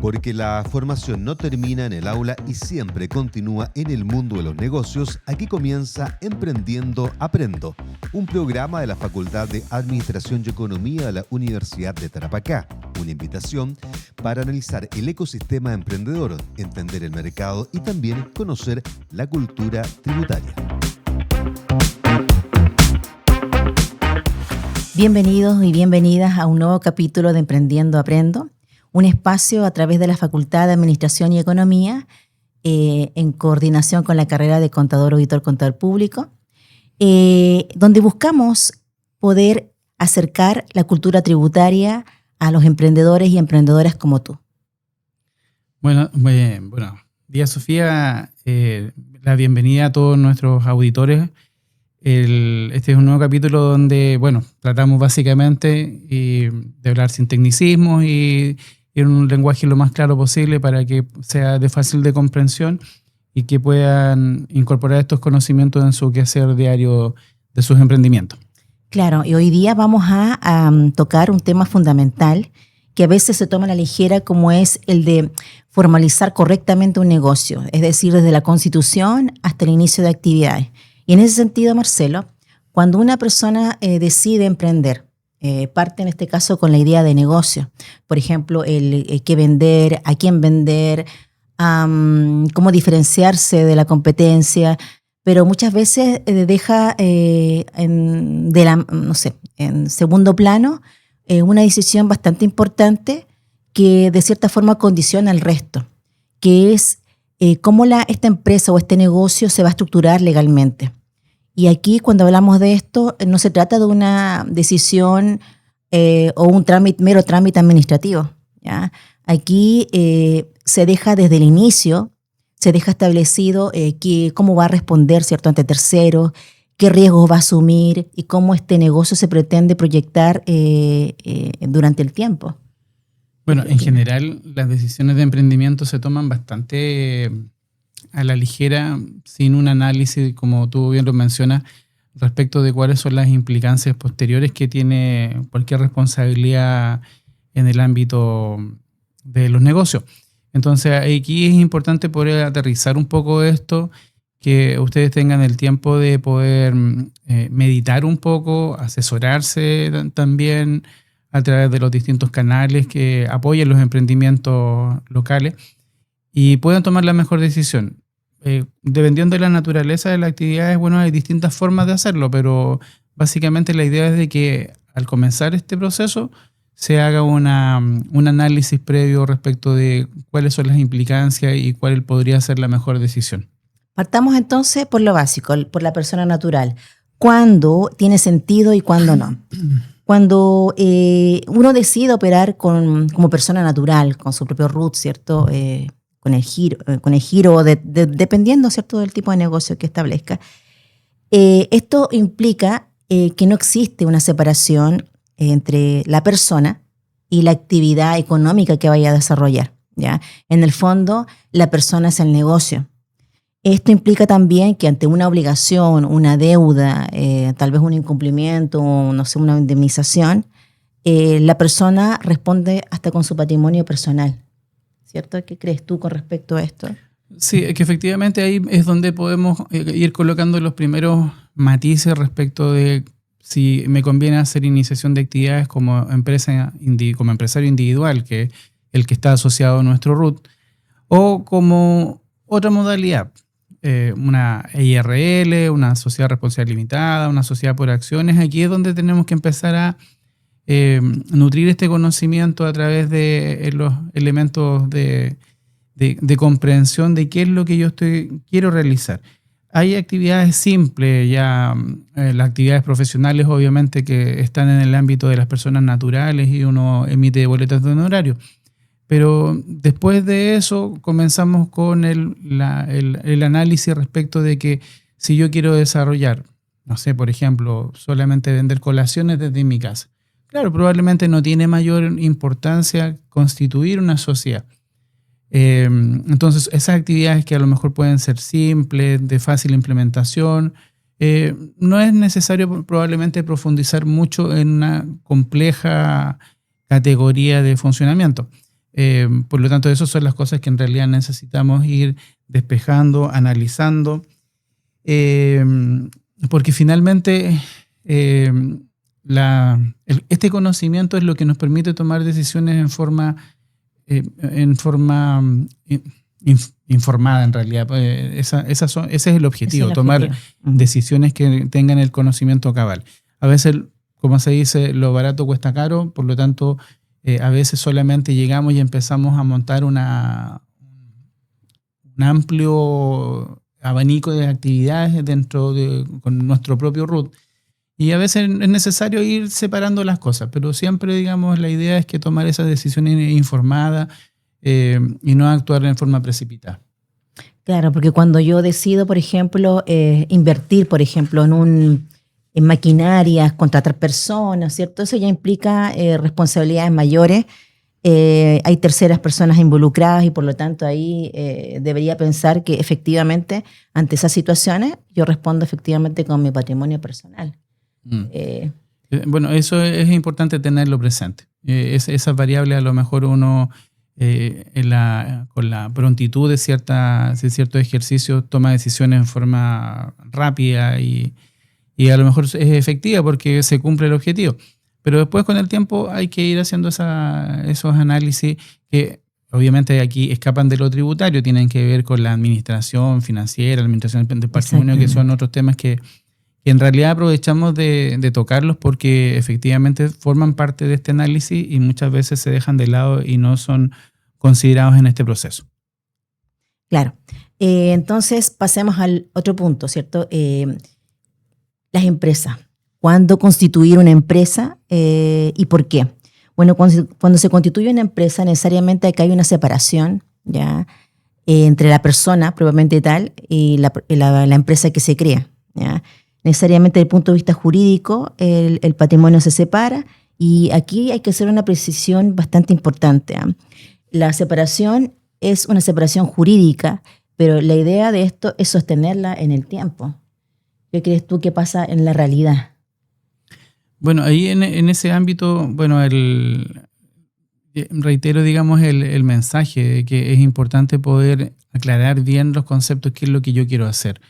Porque la formación no termina en el aula y siempre continúa en el mundo de los negocios, aquí comienza Emprendiendo Aprendo, un programa de la Facultad de Administración y Economía de la Universidad de Tarapacá. Una invitación para analizar el ecosistema emprendedor, entender el mercado y también conocer la cultura tributaria. Bienvenidos y bienvenidas a un nuevo capítulo de Emprendiendo Aprendo, un espacio a través de la Facultad de Administración y Economía en coordinación con la carrera de Contador Auditor Contador Público, donde buscamos poder acercar la cultura tributaria a los emprendedores y emprendedoras como tú. Bueno, día Sofía, la bienvenida a todos nuestros auditores. Este es un nuevo capítulo donde, tratamos básicamente de hablar sin tecnicismos y en un lenguaje lo más claro posible para que sea de fácil de comprensión y que puedan incorporar estos conocimientos en su quehacer diario de sus emprendimientos. Claro, y hoy día vamos a tocar un tema fundamental que a veces se toma a la ligera, como es el de formalizar correctamente un negocio, es decir, desde la constitución hasta el inicio de actividades. Y en ese sentido, Marcelo, cuando una persona decide emprender, parte en este caso con la idea de negocio, por ejemplo, el qué vender, a quién vender, cómo diferenciarse de la competencia, pero muchas veces deja en segundo plano una decisión bastante importante que de cierta forma condiciona el resto, que es cómo esta empresa o este negocio se va a estructurar legalmente. Y aquí, cuando hablamos de esto, no se trata de una decisión o un mero trámite administrativo, ¿ya? Aquí se deja desde el inicio, se deja establecido cómo va a responder, ¿cierto?, ante terceros, qué riesgos va a asumir y cómo este negocio se pretende proyectar durante el tiempo. Bueno, en general, las decisiones de emprendimiento se toman bastante a la ligera, sin un análisis, como tú bien lo mencionas, respecto de cuáles son las implicancias posteriores que tiene cualquier responsabilidad en el ámbito de los negocios. Entonces, aquí es importante poder aterrizar un poco esto, que ustedes tengan el tiempo de poder meditar un poco, asesorarse también a través de los distintos canales que apoyen los emprendimientos locales y puedan tomar la mejor decisión. Dependiendo de la naturaleza de la actividad, hay distintas formas de hacerlo, pero básicamente la idea es de que al comenzar este proceso se haga un análisis previo respecto de cuáles son las implicancias y cuál podría ser la mejor decisión. Partamos entonces por lo básico, por la persona natural. ¿Cuándo tiene sentido y cuándo no? Cuando uno decide operar como persona natural, con su propio RUT, ¿cierto?, con el giro dependiendo, ¿cierto?, del tipo de negocio que establezca. Esto implica que no existe una separación entre la persona y la actividad económica que vaya a desarrollar, ¿ya? En el fondo, la persona es el negocio. Esto implica también que ante una obligación, una deuda, tal vez un incumplimiento, una indemnización, la persona responde hasta con su patrimonio personal. ¿Cierto? ¿Qué crees tú con respecto a esto? Sí, que efectivamente ahí es donde podemos ir colocando los primeros matices respecto de si me conviene hacer iniciación de actividades como empresario individual, que es el que está asociado a nuestro RUT, o como otra modalidad, una IRL, una sociedad responsable limitada, una sociedad por acciones. Aquí es donde tenemos que empezar a nutrir este conocimiento a través de los elementos de comprensión de qué es lo que yo quiero realizar. Hay actividades simples, ya las actividades profesionales obviamente que están en el ámbito de las personas naturales y uno emite boletas de honorario. Pero después de eso comenzamos con el análisis respecto de que si yo quiero desarrollar, no sé, por ejemplo, solamente vender colaciones desde mi casa. Claro, probablemente no tiene mayor importancia constituir una sociedad. Entonces, esas actividades que a lo mejor pueden ser simples, de fácil implementación, no es necesario probablemente profundizar mucho en una compleja categoría de funcionamiento. Por lo tanto, esas son las cosas que en realidad necesitamos ir despejando, analizando, porque finalmente este conocimiento es lo que nos permite tomar decisiones en forma informada en realidad. Ese es el objetivo, tomar decisiones que tengan el conocimiento cabal. A veces, como se dice, lo barato cuesta caro, por lo tanto, a veces solamente llegamos y empezamos a montar un amplio abanico de actividades con nuestro propio root. Y a veces es necesario ir separando las cosas, pero siempre, digamos, la idea es que tomar esas decisiones informadas y no actuar en forma precipitada. Claro, porque cuando yo decido, por ejemplo, invertir, por ejemplo, en maquinarias, contratar personas, ¿cierto? Eso ya implica responsabilidades mayores. Hay terceras personas involucradas y por lo tanto ahí debería pensar que efectivamente ante esas situaciones yo respondo efectivamente con mi patrimonio personal. Bueno, eso es importante tenerlo presente. Esas variables a lo mejor uno con la prontitud de ciertos ejercicios toma decisiones en forma rápida y a lo mejor es efectiva porque se cumple el objetivo. Pero después con el tiempo hay que ir haciendo esos análisis que obviamente aquí escapan de lo tributario, tienen que ver con la administración financiera, la administración del patrimonio, que son otros temas que en realidad aprovechamos de tocarlos porque efectivamente forman parte de este análisis y muchas veces se dejan de lado y no son considerados en este proceso. Claro. Entonces pasemos al otro punto, ¿cierto? Las empresas. ¿Cuándo constituir una empresa y por qué? Bueno, cuando se constituye una empresa, necesariamente acá hay una separación, ¿ya? Entre la persona propiamente tal y la empresa que se crea, ¿ya? Necesariamente desde el punto de vista jurídico, el patrimonio se separa y aquí hay que hacer una precisión bastante importante, ¿eh? La separación es una separación jurídica, pero la idea de esto es sostenerla en el tiempo. ¿Qué crees tú que pasa en la realidad? Bueno, ahí en ese ámbito, bueno, reitero, digamos, el mensaje de que es importante poder aclarar bien los conceptos, qué es lo que yo quiero hacer,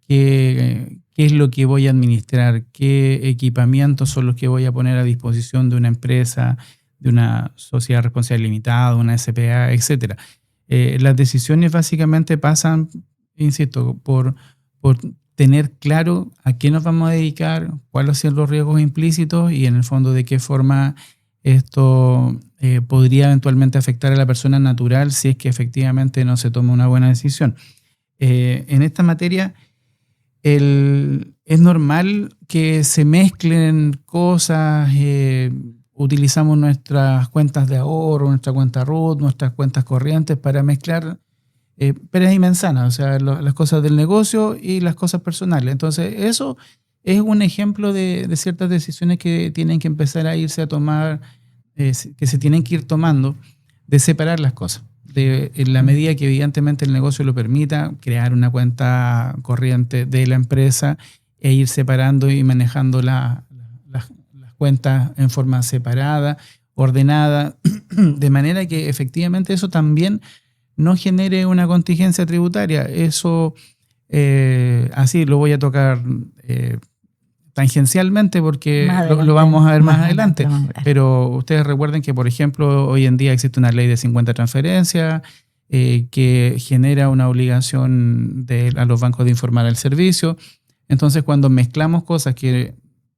qué es lo que voy a administrar, qué equipamientos son los que voy a poner a disposición de una empresa, de una sociedad responsable limitada, una SPA, etc. Las decisiones básicamente pasan, insisto, por tener claro a qué nos vamos a dedicar, cuáles son los riesgos implícitos y en el fondo de qué forma esto podría eventualmente afectar a la persona natural si es que efectivamente no se toma una buena decisión. En esta materia es normal que se mezclen cosas, utilizamos nuestras cuentas de ahorro, nuestra cuenta root, nuestras cuentas corrientes para mezclar peras y manzanas, o sea, las cosas del negocio y las cosas personales. Entonces, eso es un ejemplo de ciertas decisiones que tienen que empezar a irse a tomar, que se tienen que ir tomando, de separar las cosas. En la medida que evidentemente el negocio lo permita, crear una cuenta corriente de la empresa e ir separando y manejando las cuentas en forma separada, ordenada, de manera que efectivamente eso también no genere una contingencia tributaria. Eso así lo voy a tocar tangencialmente porque lo vamos a ver más adelante. Pero ustedes recuerden que, por ejemplo, hoy en día existe una ley de 50 transferencias que genera una obligación a los bancos de informar al servicio. Entonces, cuando mezclamos cosas que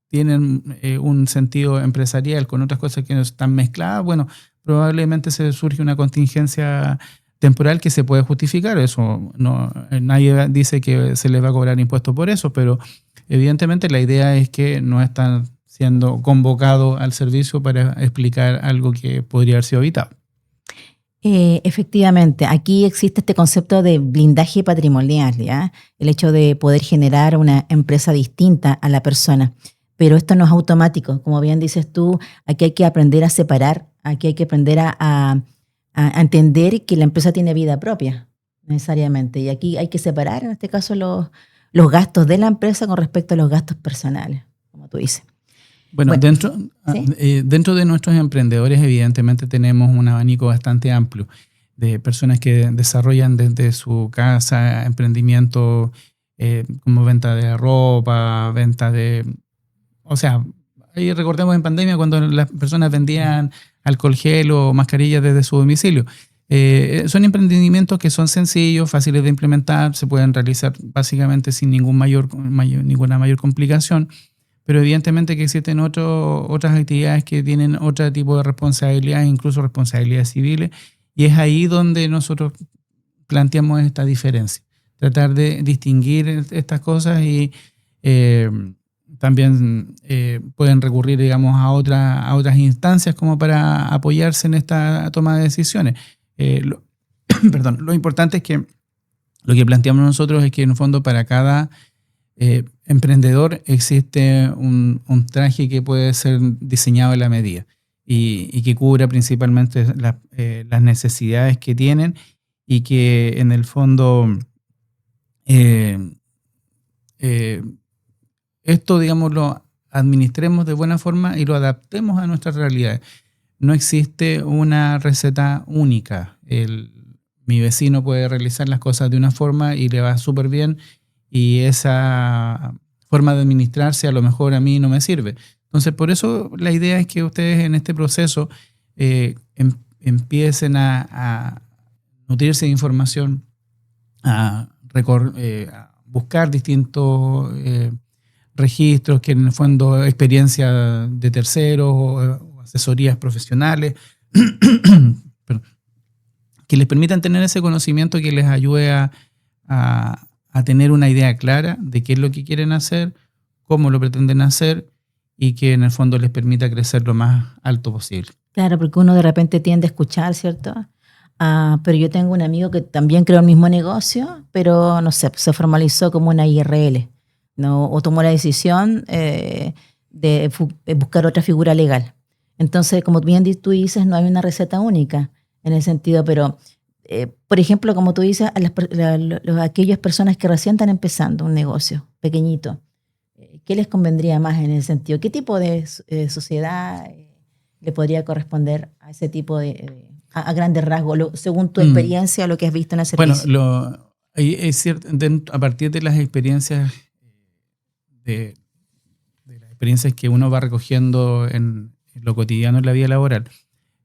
tienen un sentido empresarial con otras cosas que no están mezcladas, bueno, probablemente se surge una contingencia temporal que se puede justificar. Eso nadie dice que se les va a cobrar impuestos por eso, pero evidentemente la idea es que no están siendo convocados al servicio para explicar algo que podría haber sido evitado. Efectivamente, aquí existe este concepto de blindaje patrimonial, ¿ya? El hecho de poder generar una empresa distinta a la persona. Pero esto no es automático. Como bien dices tú, aquí hay que aprender a separar, aquí hay que aprender a entender que la empresa tiene vida propia, necesariamente. Y aquí hay que separar, en este caso, los gastos de la empresa con respecto a los gastos personales, como tú dices. Bueno, ¿sí? Dentro de nuestros emprendedores, evidentemente, tenemos un abanico bastante amplio de personas que desarrollan desde su casa emprendimiento como venta de ropa, o sea, ahí recordemos en pandemia cuando las personas vendían alcohol gel o mascarillas desde su domicilio. Son emprendimientos que son sencillos, fáciles de implementar, se pueden realizar básicamente sin ninguna mayor complicación, pero evidentemente que existen otras actividades que tienen otro tipo de responsabilidades, incluso responsabilidades civiles, y es ahí donde nosotros planteamos esta diferencia, tratar de distinguir estas cosas y también pueden recurrir, digamos, a otras instancias como para apoyarse en esta toma de decisiones. Lo importante es que lo que planteamos nosotros es que en el fondo para cada emprendedor existe un traje que puede ser diseñado a la medida y que cubra principalmente las necesidades que tienen y que en el fondo esto, digamos, lo administremos de buena forma y lo adaptemos a nuestras realidades. No existe una receta única. Mi vecino puede realizar las cosas de una forma y le va súper bien, y esa forma de administrarse a lo mejor a mí no me sirve. Entonces, por eso la idea es que ustedes en este proceso empiecen a nutrirse de información, a buscar distintos registros, que en el fondo experiencia de terceros o asesorías profesionales, que les permitan tener ese conocimiento que les ayude a tener una idea clara de qué es lo que quieren hacer, cómo lo pretenden hacer y que en el fondo les permita crecer lo más alto posible. Claro, porque uno de repente tiende a escuchar, ¿cierto? Pero yo tengo un amigo que también creó el mismo negocio, pero no sé, se formalizó como una IRL, ¿no? O tomó la decisión de buscar otra figura legal. Entonces, como bien tú dices, no hay una receta única en el sentido, pero, por ejemplo, como tú dices, a aquellas personas que recién están empezando un negocio pequeñito, ¿qué les convendría más en ese sentido? ¿Qué tipo de sociedad le podría corresponder a ese tipo a grandes rasgos, según tu experiencia, lo que has visto en el servicio? Bueno, es cierto, a partir de las experiencias de las experiencias que uno va recogiendo en lo cotidiano en la vida laboral.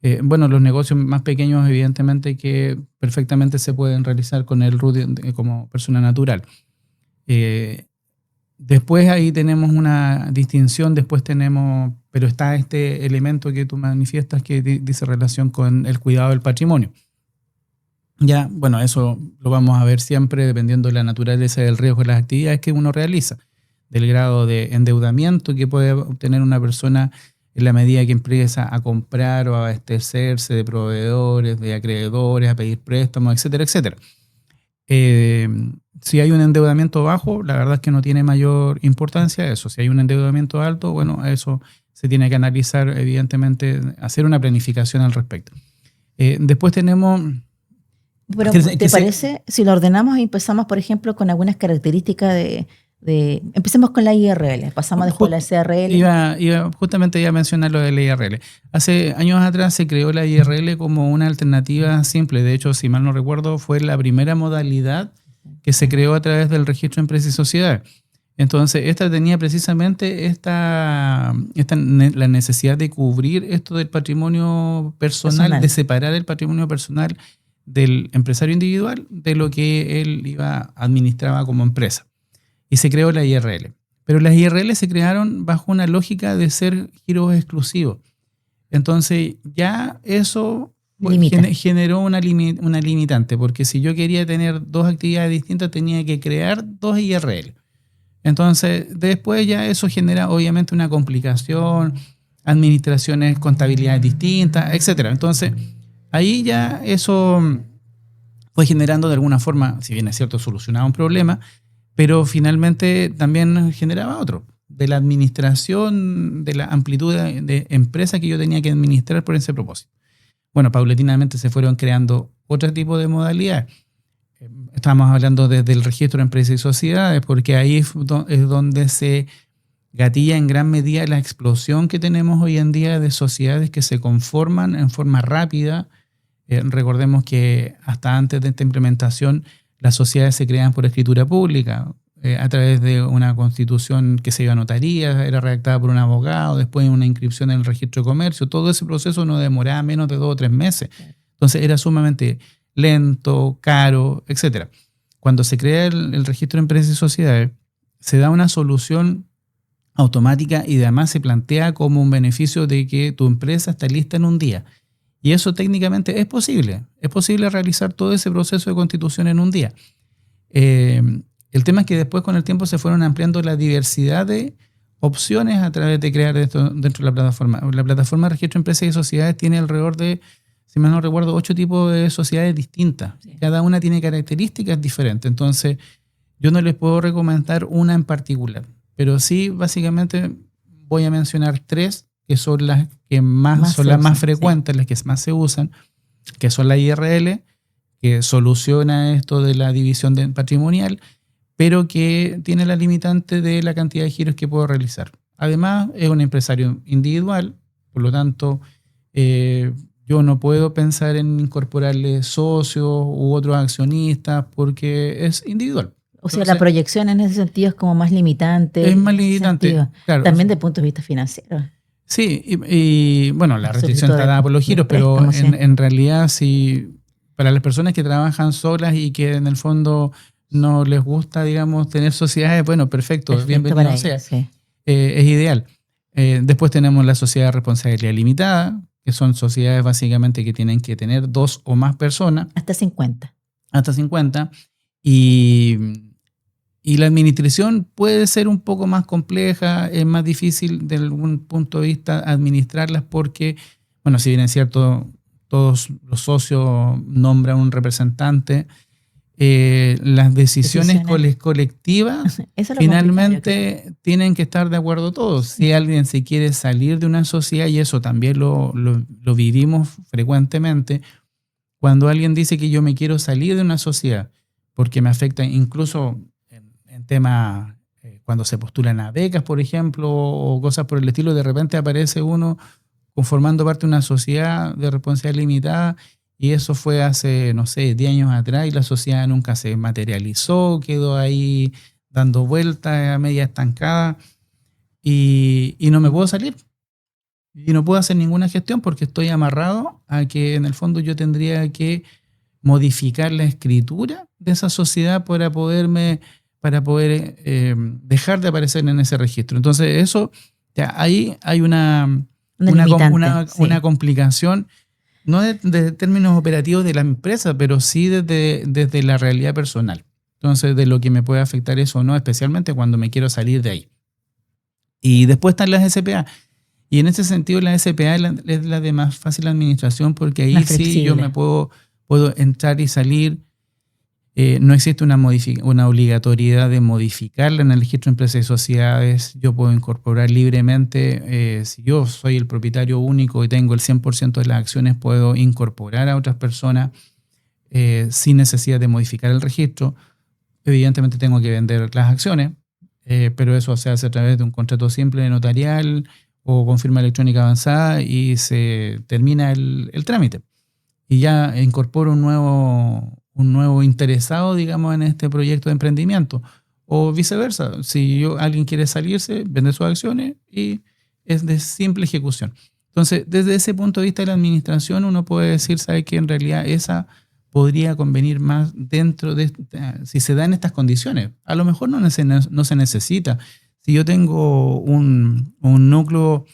Los negocios más pequeños, evidentemente, que perfectamente se pueden realizar con el RUT como persona natural. Después ahí tenemos una distinción, pero está este elemento que tú manifiestas que dice relación con el cuidado del patrimonio. Ya, bueno, eso lo vamos a ver siempre dependiendo de la naturaleza del riesgo de las actividades que uno realiza, del grado de endeudamiento que puede obtener una persona en la medida que empieza a comprar o a abastecerse de proveedores, de acreedores, a pedir préstamos, etcétera, etcétera. Si hay un endeudamiento bajo, la verdad es que no tiene mayor importancia eso. Si hay un endeudamiento alto, bueno, eso se tiene que analizar, evidentemente, hacer una planificación al respecto. Después tenemos... Pero, ¿te parece si lo ordenamos y empezamos, por ejemplo, con algunas características empecemos con la IRL, pasamos después a la SRL? Justamente iba a mencionar lo de la IRL. Hace años atrás se creó la IRL como una alternativa simple. De hecho, si mal no recuerdo, fue la primera modalidad que se creó a través del registro de empresas y sociedades. Entonces, esta tenía precisamente la necesidad de cubrir esto del patrimonio personal, de separar el patrimonio personal del empresario individual de lo que él administraba como empresa. Y se creó la IRL. Pero las IRL se crearon bajo una lógica de ser giros exclusivos. Entonces ya eso generó una limitante, porque si yo quería tener dos actividades distintas tenía que crear dos IRL. Entonces después ya eso genera obviamente una complicación, administraciones, contabilidades distintas, etc. Entonces ahí ya eso fue generando de alguna forma, si bien es cierto, solucionaba un problema, pero finalmente también generaba otro, de la administración, de la amplitud de empresas que yo tenía que administrar por ese propósito. Bueno, paulatinamente se fueron creando otro tipo de modalidades. Estábamos hablando desde el registro de empresas y sociedades, porque ahí es donde se gatilla en gran medida la explosión que tenemos hoy en día de sociedades que se conforman en forma rápida. Recordemos que hasta antes de esta implementación las sociedades se creaban por escritura pública, a través de una constitución que se iba a notaría, era redactada por un abogado, después una inscripción en el registro de comercio. Todo ese proceso no demoraba menos de 2 o 3 meses. Entonces era sumamente lento, caro, etc. Cuando se crea el registro de empresas y sociedades, se da una solución automática y además se plantea como un beneficio de que tu empresa está lista en un día. Y eso técnicamente es posible. Es posible realizar todo ese proceso de constitución en un día. El tema es que después con el tiempo se fueron ampliando la diversidad de opciones a través de crear esto dentro de la plataforma. La plataforma de registro de empresas y sociedades tiene alrededor de, si mal no recuerdo, 8 tipos de sociedades distintas. Sí. Cada una tiene características diferentes. Entonces, yo no les puedo recomendar una en particular. Pero sí, básicamente, voy a mencionar 3 que son las que son las más frecuentes, sí, las que más se usan, que son la IRL, que soluciona esto de la división patrimonial, pero que tiene la limitante de la cantidad de giros que puedo realizar. Además, es un empresario individual, por lo tanto, yo no puedo pensar en incorporarle socios u otros accionistas porque es individual. O sea, entonces, la proyección en ese sentido es como más limitante. Es más limitante, claro. También desde el punto de vista financiero. Sí, y bueno, la restricción está dada por los giros, pero en realidad, si para las personas que trabajan solas y que en el fondo no les gusta, digamos, tener sociedades, bueno, perfecto bienvenido sea. Sí. Es ideal. Después tenemos la sociedad de responsabilidad limitada, que son sociedades básicamente que tienen que tener 2 o más personas. Hasta 50. Hasta 50. Y la administración puede ser un poco más compleja, es más difícil de algún punto de vista administrarlas porque, bueno, si bien es cierto, todos los socios nombran un representante, las decisiones colectivas finalmente tienen que estar de acuerdo todos. Si alguien se quiere salir de una sociedad, y eso también lo vivimos frecuentemente, cuando alguien dice que yo me quiero salir de una sociedad porque me afecta incluso en temas, cuando se postulan a becas, por ejemplo, o cosas por el estilo, de repente aparece uno conformando parte de una sociedad de responsabilidad limitada. Y eso fue hace, no sé, 10 años atrás y la sociedad nunca se materializó, quedó ahí dando vueltas a media estancada y no me puedo salir. Y no puedo hacer ninguna gestión porque estoy amarrado a que en el fondo yo tendría que modificar la escritura de esa sociedad para poder dejar de aparecer en ese registro. Entonces eso, ya, ahí hay una complicación. No de términos operativos de la empresa, pero sí desde la realidad personal. Entonces, de lo que me puede afectar eso o no, especialmente cuando me quiero salir de ahí. Y después están las SPA. Y en ese sentido, la SPA es la de más fácil administración porque ahí sí yo me puedo entrar y salir. No existe una obligatoriedad de modificarla en el registro de empresas y sociedades. Yo puedo incorporar libremente, si yo soy el propietario único y tengo el 100% de las acciones, puedo incorporar a otras personas sin necesidad de modificar el registro. Evidentemente tengo que vender las acciones, pero eso se hace a través de un contrato simple notarial o con firma electrónica avanzada y se termina el trámite. Y ya incorporo un nuevo interesado, digamos, en este proyecto de emprendimiento. O viceversa, si alguien quiere salirse, vende sus acciones y es de simple ejecución. Entonces, desde ese punto de vista de la administración, uno puede decir, ¿sabe?, que en realidad esa podría convenir más dentro de, si se dan estas condiciones. A lo mejor no se necesita. Si yo tengo un núcleo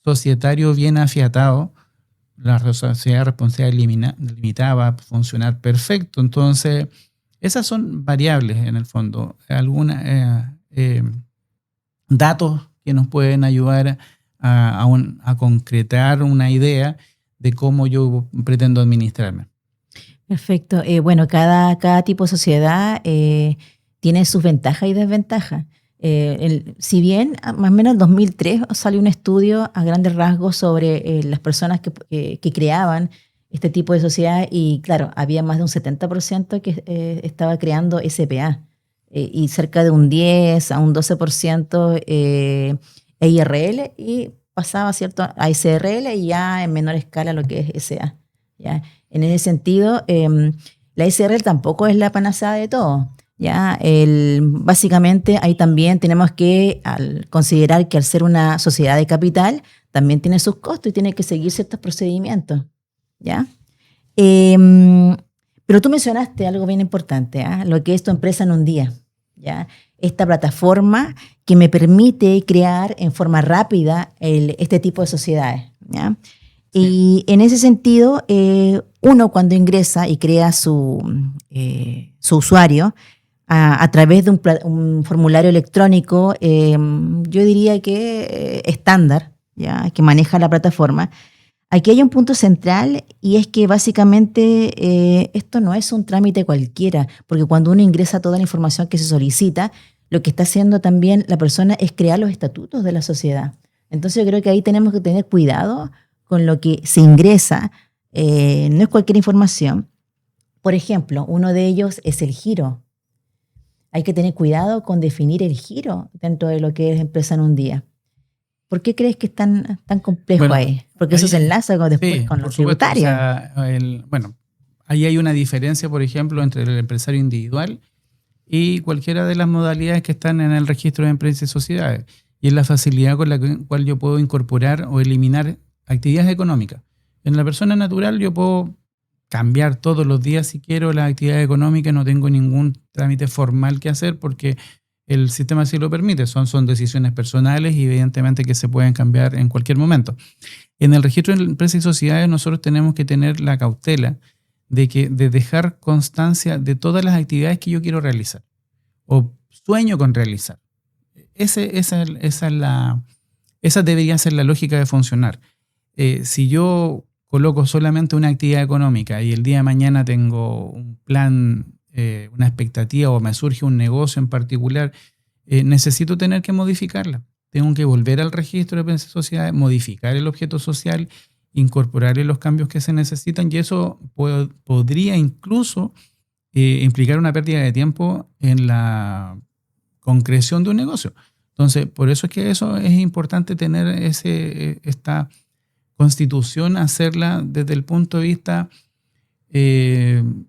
societario bien afiatado, la sociedad de responsabilidad limitada va a funcionar perfecto. Entonces, esas son variables en el fondo, algunos datos que nos pueden ayudar a concretar una idea de cómo yo pretendo administrarme. Perfecto. Bueno, cada tipo de sociedad tiene sus ventajas y desventajas. Si bien más o menos en 2003 salió un estudio a grandes rasgos sobre las personas que creaban este tipo de sociedad y claro, había más de un 70% que estaba creando SPA. y cerca de un 10 a un 12% EIRL y pasaba, ¿cierto?, a SRL y ya en menor escala lo que es SA. ¿Ya? En ese sentido, la SRL tampoco es la panacea de todo. ¿Ya? Básicamente ahí también tenemos que considerar que al ser una sociedad de capital también tiene sus costos y tiene que seguir ciertos procedimientos. ¿Ya? Pero tú mencionaste algo bien importante, ¿eh? Lo que es tu empresa en un día. ¿Ya? Esta plataforma que me permite crear en forma rápida este tipo de sociedades. ¿Ya? Sí. Y en ese sentido, uno cuando ingresa y crea su usuario a través de un formulario electrónico, yo diría que estándar, ¿ya?, que maneja la plataforma. Aquí hay un punto central y es que básicamente esto no es un trámite cualquiera, porque cuando uno ingresa toda la información que se solicita, lo que está haciendo también la persona es crear los estatutos de la sociedad. Entonces yo creo que ahí tenemos que tener cuidado con lo que se ingresa, no es cualquier información. Por ejemplo, uno de ellos es el giro. Hay que tener cuidado con definir el giro dentro de lo que es empresa en un día. ¿Por qué crees que es tan complejo ahí? Porque eso se enlaza después con lo tributario. O sea, ahí hay una diferencia, por ejemplo, entre el empresario individual y cualquiera de las modalidades que están en el registro de empresas y sociedades. Y es la facilidad con la cual yo puedo incorporar o eliminar actividades económicas. En la persona natural yo puedo cambiar todos los días si quiero las actividades económicas, no tengo ningún trámite formal que hacer porque el sistema sí lo permite, son decisiones personales y evidentemente que se pueden cambiar en cualquier momento. En el registro de empresas y sociedades nosotros tenemos que tener la cautela de dejar constancia de todas las actividades que yo quiero realizar o sueño con realizar. Esa debería ser la lógica de funcionar. Si yo coloco solamente una actividad económica y el día de mañana tengo un plan, una expectativa o me surge un negocio en particular, necesito tener que modificarla. Tengo que volver al registro de empresas y sociedades, modificar el objeto social, incorporarle los cambios que se necesitan y eso podría incluso implicar una pérdida de tiempo en la concreción de un negocio. Entonces, por eso es que eso es importante tener esta constitución, hacerla desde el punto de vista en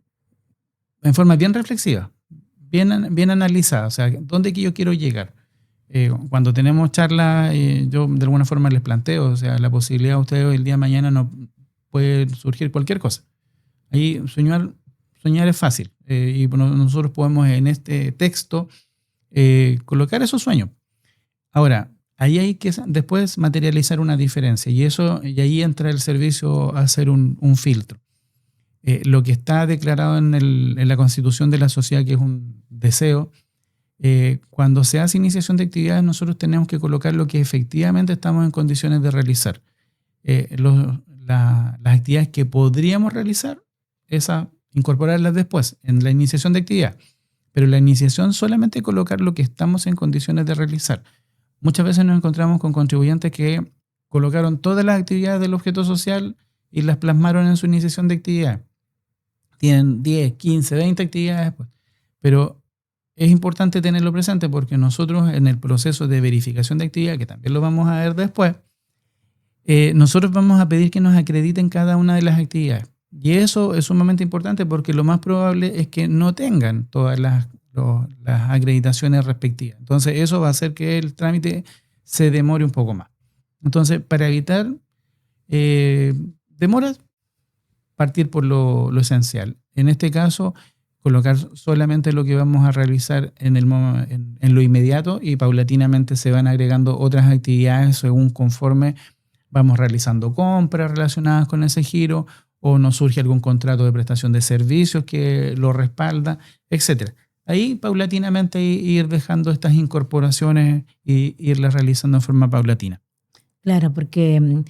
forma bien reflexiva, bien analizada, o sea, ¿dónde que yo quiero llegar? Cuando tenemos charlas, yo de alguna forma les planteo, o sea, la posibilidad de ustedes el día de mañana no puede surgir cualquier cosa. Ahí soñar es fácil y nosotros podemos en este texto colocar esos sueños. Ahora, ahí hay que después materializar una diferencia y ahí entra el servicio a hacer un filtro. Lo que está declarado en la Constitución de la sociedad, que es un deseo, cuando se hace iniciación de actividades, nosotros tenemos que colocar lo que efectivamente estamos en condiciones de realizar. Las actividades que podríamos realizar, incorporarlas después en la iniciación de actividad. Pero la iniciación solamente colocar lo que estamos en condiciones de realizar. Muchas veces nos encontramos con contribuyentes que colocaron todas las actividades del objeto social y las plasmaron en su iniciación de actividad. Tienen 10, 15, 20 actividades, pero es importante tenerlo presente porque nosotros en el proceso de verificación de actividad, que también lo vamos a ver después, nosotros vamos a pedir que nos acrediten cada una de las actividades. Y eso es sumamente importante porque lo más probable es que no tengan todas las acreditaciones respectivas. Entonces eso va a hacer que el trámite se demore un poco más. Entonces, para evitar demoras, partir por lo esencial. En este caso, colocar solamente lo que vamos a realizar en lo inmediato y paulatinamente se van agregando otras actividades según conforme vamos realizando compras relacionadas con ese giro o nos surge algún contrato de prestación de servicios que lo respalda, etc. Ahí paulatinamente ir dejando estas incorporaciones e irlas realizando en forma paulatina. Claro, porque,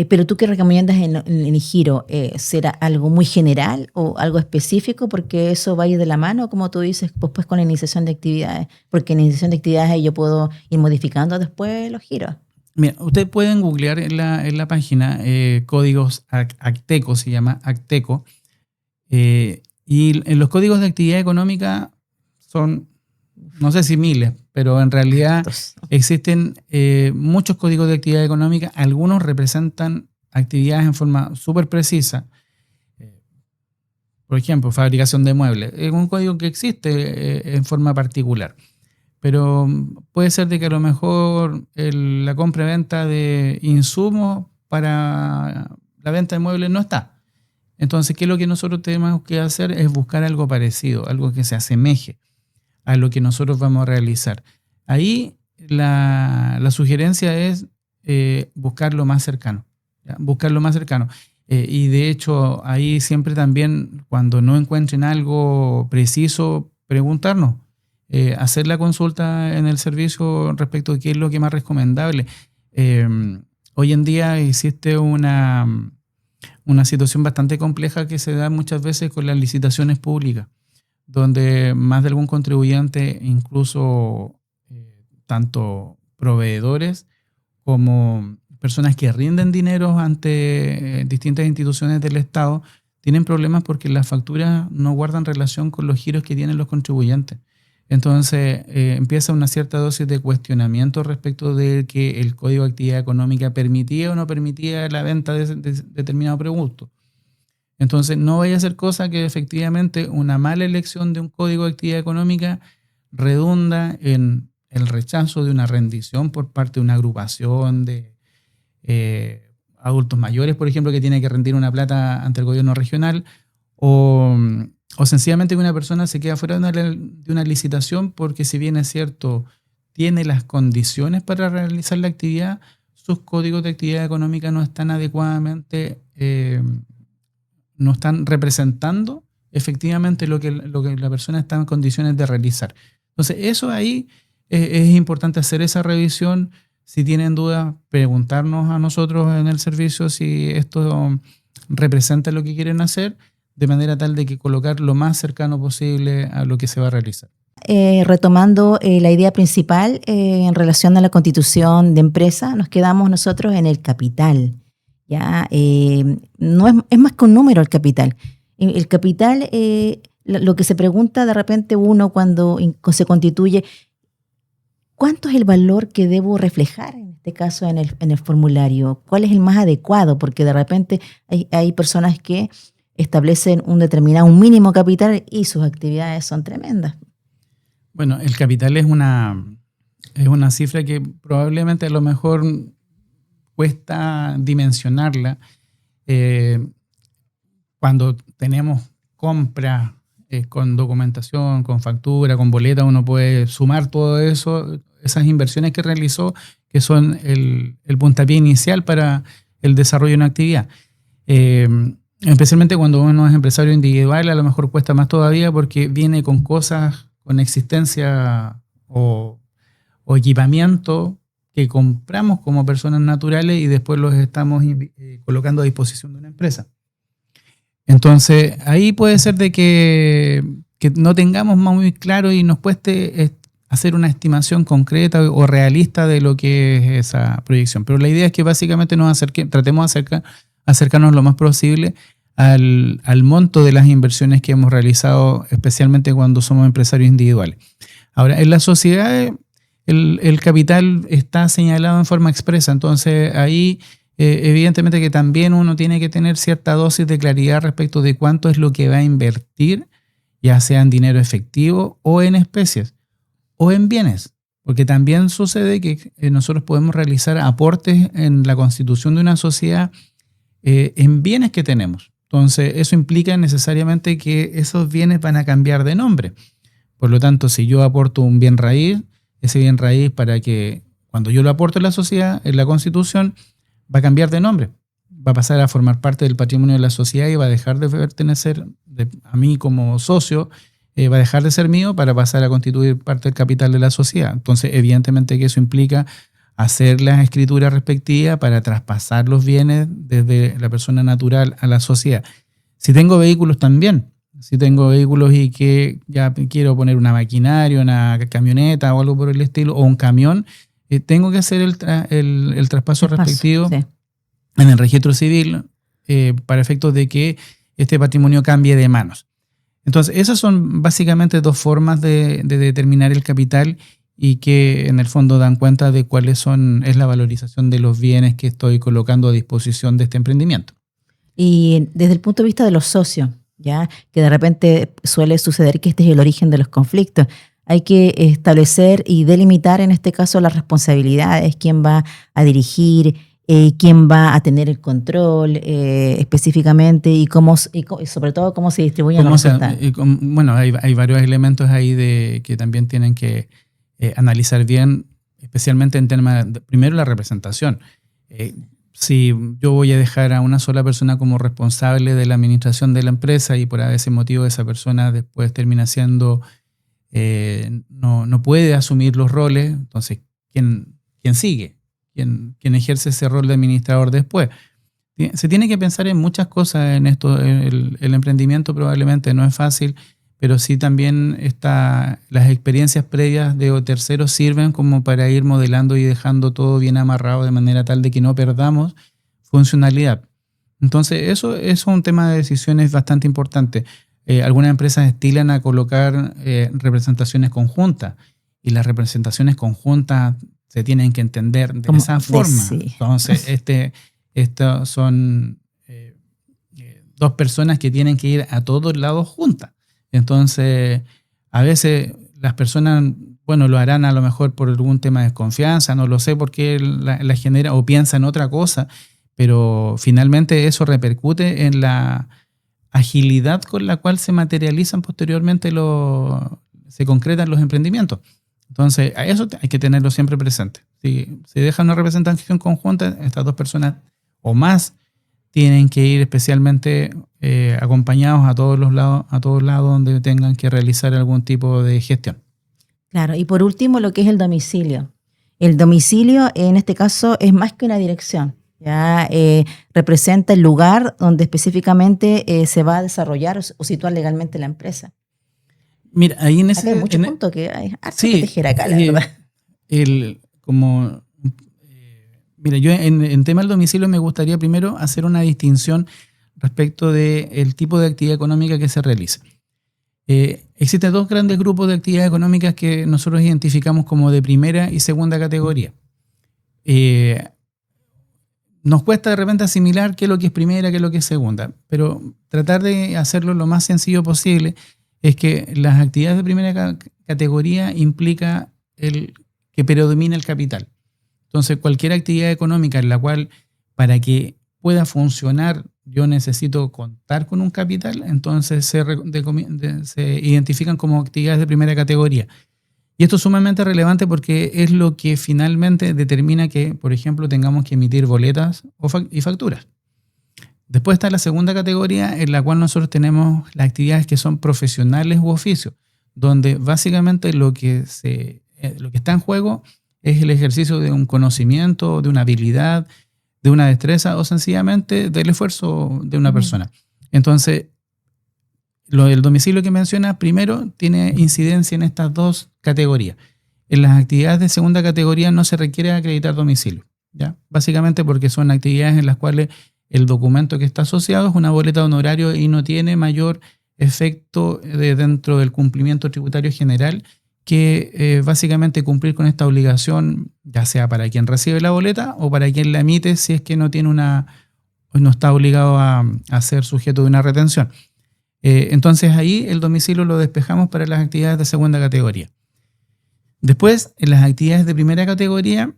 pero tú qué recomiendas en el giro, ¿será algo muy general o algo específico? Porque eso va a ir de la mano, como tú dices, pues con la iniciación de actividades. Porque en la iniciación de actividades yo puedo ir modificando después los giros. Mira, ustedes pueden googlear en la página códigos Acteco, se llama Acteco, y en los códigos de actividad económica son no sé si miles, pero en realidad existen muchos códigos de actividad económica. Algunos representan actividades en forma súper precisa. Por ejemplo, fabricación de muebles. Es un código que existe en forma particular. Pero puede ser de que a lo mejor la compra y venta de insumos para la venta de muebles no está. Entonces, ¿qué es lo que nosotros tenemos que hacer? Es buscar algo parecido, algo que se asemeje a lo que nosotros vamos a realizar. Ahí la sugerencia es buscar lo más cercano. ¿Ya? Buscar lo más cercano. Y de hecho, ahí siempre también, cuando no encuentren algo preciso, preguntarnos. Hacer la consulta en el servicio respecto de qué es lo que es más recomendable. Hoy en día existe una situación bastante compleja que se da muchas veces con las licitaciones públicas, donde más de algún contribuyente, incluso tanto proveedores como personas que rinden dinero ante distintas instituciones del Estado, tienen problemas porque las facturas no guardan relación con los giros que tienen los contribuyentes. Entonces empieza una cierta dosis de cuestionamiento respecto de que el Código de Actividad Económica permitía o no permitía la venta de determinado producto. Entonces no vaya a ser cosa que efectivamente una mala elección de un Código de Actividad Económica redunda en el rechazo de una rendición por parte de una agrupación de adultos mayores, por ejemplo, que tiene que rendir una plata ante el gobierno regional, o sencillamente que una persona se queda fuera de una licitación porque, si bien es cierto, tiene las condiciones para realizar la actividad, sus códigos de actividad económica no están adecuadamente, no están representando efectivamente lo que la persona está en condiciones de realizar. Entonces, eso ahí es importante hacer esa revisión. Si tienen dudas, preguntarnos a nosotros en el servicio si esto representa lo que quieren hacer, de manera tal de que colocar lo más cercano posible a lo que se va a realizar. Retomando la idea principal en relación a la constitución de empresa, nos quedamos nosotros en el capital. ¿Ya? No es más que un número el capital. El capital, lo que se pregunta de repente uno cuando se constituye, ¿cuánto es el valor que debo reflejar en este caso en el formulario? ¿Cuál es el más adecuado? Porque de repente hay personas que establecen un mínimo capital y sus actividades son tremendas. Bueno, el capital es una cifra que probablemente a lo mejor cuesta dimensionarla. Cuando tenemos compras con documentación, con factura, con boleta, uno puede sumar todo eso, esas inversiones que realizó, que son el puntapié inicial para el desarrollo de una actividad. Especialmente cuando uno es empresario individual, a lo mejor cuesta más todavía porque viene con cosas, con existencia o equipamiento que compramos como personas naturales y después los estamos colocando a disposición de una empresa. Entonces, ahí puede ser de que no tengamos muy claro y nos cueste hacer una estimación concreta o realista de lo que es esa proyección. Pero la idea es que básicamente tratemos de acercarnos lo más posible al monto de las inversiones que hemos realizado, especialmente cuando somos empresarios individuales. Ahora, en las sociedades el capital está señalado en forma expresa, entonces ahí evidentemente que también uno tiene que tener cierta dosis de claridad respecto de cuánto es lo que va a invertir, ya sea en dinero efectivo o en especies o en bienes, porque también sucede que nosotros podemos realizar aportes en la constitución de una sociedad en bienes que tenemos. Entonces, eso implica necesariamente que esos bienes van a cambiar de nombre. Por lo tanto, si yo aporto un bien raíz, ese bien raíz, para que cuando yo lo aporto en la sociedad, en la constitución, va a cambiar de nombre. Va a pasar a formar parte del patrimonio de la sociedad y va a dejar de pertenecer a mí como socio, va a dejar de ser mío para pasar a constituir parte del capital de la sociedad. Entonces, evidentemente que eso implica hacer las escrituras respectivas para traspasar los bienes desde la persona natural a la sociedad. Si tengo vehículos también, si tengo vehículos y que ya quiero poner una maquinaria, una camioneta o algo por el estilo, o un camión, tengo que hacer el traspaso respectivo sí, en el registro civil para efectos de que este patrimonio cambie de manos. Entonces, esas son básicamente dos formas de determinar el capital y que en el fondo dan cuenta de es la valorización de los bienes que estoy colocando a disposición de este emprendimiento. Y desde el punto de vista de los socios, ya que de repente suele suceder que este es el origen de los conflictos, hay que establecer y delimitar en este caso las responsabilidades, quién va a dirigir, quién va a tener el control específicamente y sobre todo cómo se distribuyen los resultados. Bueno, hay varios elementos ahí que también tienen que analizar bien, especialmente en temas, primero la representación. Si yo voy a dejar a una sola persona como responsable de la administración de la empresa y por ese motivo esa persona después termina siendo, no puede asumir los roles, entonces, ¿quién sigue? ¿Quién ejerce ese rol de administrador después? Se tiene que pensar en muchas cosas en esto. El emprendimiento probablemente no es fácil, pero sí también las experiencias previas de terceros sirven como para ir modelando y dejando todo bien amarrado de manera tal de que no perdamos funcionalidad. Entonces, eso es un tema de decisiones bastante importante. Algunas empresas estilan a colocar representaciones conjuntas y las representaciones conjuntas se tienen que entender de esa forma. Sí. Entonces, estos son dos personas que tienen que ir a todos lados juntas. Entonces, a veces las personas, lo harán a lo mejor por algún tema de desconfianza, no lo sé por qué la genera o piensa en otra cosa, pero finalmente eso repercute en la agilidad con la cual se materializan posteriormente, se concretan los emprendimientos. Entonces, a eso hay que tenerlo siempre presente. Si se deja una representación conjunta, estas dos personas o más tienen que ir especialmente acompañados a todos lados donde tengan que realizar algún tipo de gestión. Claro, y por último lo que es el domicilio. El domicilio en este caso es más que una dirección. Ya representa el lugar donde específicamente se va a desarrollar o situar legalmente la empresa. Mira, ahí en ese... Acá hay muchos puntos que hay harto que tejer acá, la verdad. Mira, yo en tema del domicilio me gustaría primero hacer una distinción respecto del tipo de actividad económica que se realiza. Existen dos grandes grupos de actividades económicas que nosotros identificamos como de primera y segunda categoría. Nos cuesta de repente asimilar qué es lo que es primera, qué es lo que es segunda, pero tratar de hacerlo lo más sencillo posible es que las actividades de primera categoría implica que predomina el capital. Entonces, cualquier actividad económica en la cual, para que pueda funcionar, yo necesito contar con un capital, entonces se identifican como actividades de primera categoría. Y esto es sumamente relevante porque es lo que finalmente determina que, por ejemplo, tengamos que emitir boletas y facturas. Después está la segunda categoría, en la cual nosotros tenemos las actividades que son profesionales u oficios, donde básicamente lo que está en juego es el ejercicio de un conocimiento, de una habilidad, de una destreza o sencillamente del esfuerzo de una persona. Entonces, lo del domicilio que menciona primero tiene incidencia en estas dos categorías. En las actividades de segunda categoría no se requiere acreditar domicilio, ¿ya? Básicamente porque son actividades en las cuales el documento que está asociado es una boleta de honorario y no tiene mayor efecto dentro del cumplimiento tributario general que básicamente cumplir con esta obligación, ya sea para quien recibe la boleta o para quien la emite si es que no está obligado a ser sujeto de una retención. Entonces ahí el domicilio lo despejamos para las actividades de segunda categoría. Después, en las actividades de primera categoría,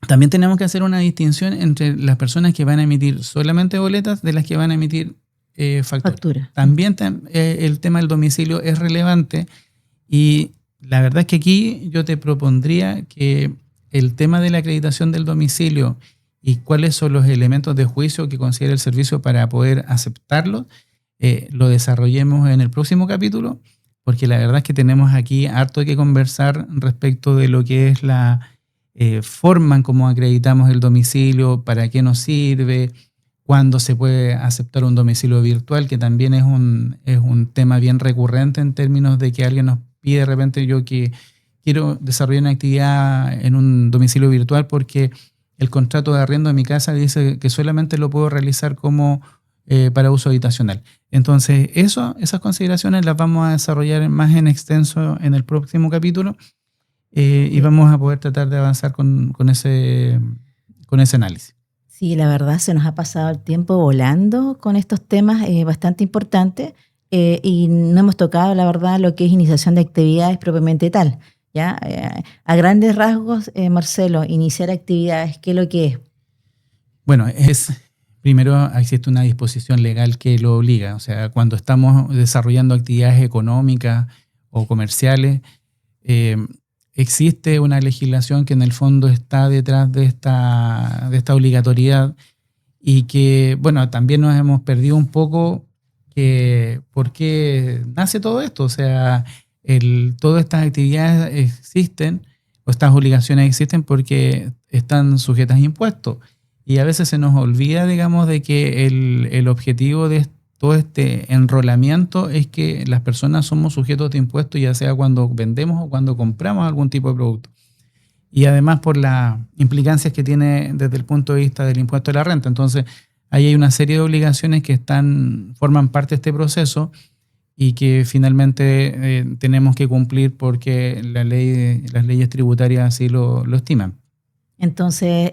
también tenemos que hacer una distinción entre las personas que van a emitir solamente boletas de las que van a emitir factura. También el tema del domicilio es relevante y la verdad es que aquí yo te propondría que el tema de la acreditación del domicilio y cuáles son los elementos de juicio que considera el servicio para poder aceptarlo, lo desarrollemos en el próximo capítulo, porque la verdad es que tenemos aquí harto que conversar respecto de lo que es la forma en cómo acreditamos el domicilio, para qué nos sirve, cuándo se puede aceptar un domicilio virtual, que también es un tema bien recurrente en términos de que alguien nos pide de repente, yo que quiero desarrollar una actividad en un domicilio virtual porque el contrato de arriendo de mi casa dice que solamente lo puedo realizar como para uso habitacional. Entonces, esas consideraciones las vamos a desarrollar más en extenso en el próximo capítulo y vamos a poder tratar de avanzar con ese análisis. Sí, la verdad se nos ha pasado el tiempo volando con estos temas bastante importantes y no hemos tocado, la verdad, lo que es iniciación de actividades propiamente tal. ¿Ya? A grandes rasgos, Marcelo, iniciar actividades, ¿qué es lo que es? Bueno, primero existe una disposición legal que lo obliga. O sea, cuando estamos desarrollando actividades económicas o comerciales, existe una legislación que en el fondo está detrás de esta obligatoriedad y que, bueno, también nos hemos perdido un poco por qué nace todo esto. O sea, todas estas actividades existen o estas obligaciones existen porque están sujetas a impuestos. Y a veces se nos olvida, digamos, de que el objetivo de todo este enrolamiento es que las personas somos sujetos de impuestos, ya sea cuando vendemos o cuando compramos algún tipo de producto. Y además por las implicancias que tiene desde el punto de vista del impuesto a la renta. Entonces, ahí hay una serie de obligaciones que forman parte de este proceso y que finalmente tenemos que cumplir porque las leyes tributarias así lo estiman. Entonces,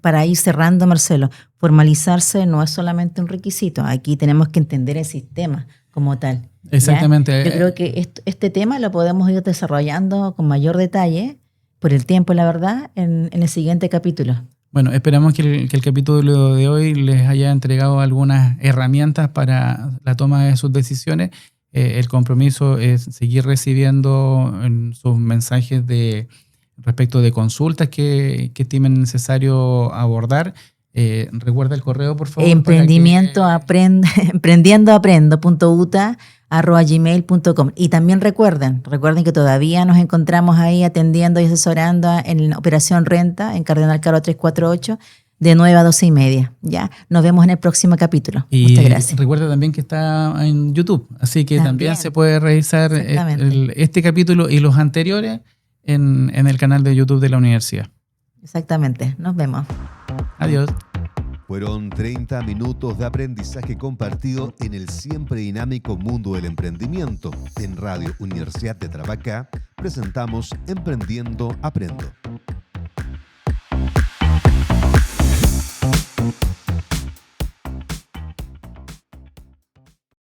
para ir cerrando, Marcelo, formalizarse no es solamente un requisito. Aquí tenemos que entender el sistema como tal. Exactamente. ¿Ya? Yo creo que este tema lo podemos ir desarrollando con mayor detalle, por el tiempo, la verdad, en el siguiente capítulo. Bueno, esperamos que el capítulo de hoy les haya entregado algunas herramientas para la toma de sus decisiones. El compromiso es seguir recibiendo sus mensajes respecto de consultas que estimen necesario abordar. Recuerda el correo, por favor. emprendientoaprendo.uta@gmail.com. Y también recuerden que todavía nos encontramos ahí atendiendo y asesorando en Operación Renta, en Cardenal Caro 348, de 9 a 12:30. ¿Ya? Nos vemos en el próximo capítulo. Muchas gracias. Recuerda también que está en YouTube, así que también se puede revisar este capítulo y los anteriores en el canal de YouTube de la universidad. Exactamente. Nos vemos. Adiós. Fueron 30 minutos de aprendizaje compartido en el siempre dinámico mundo del emprendimiento. En Radio Universidad de Tarapacá presentamos Emprendiendo Aprendo.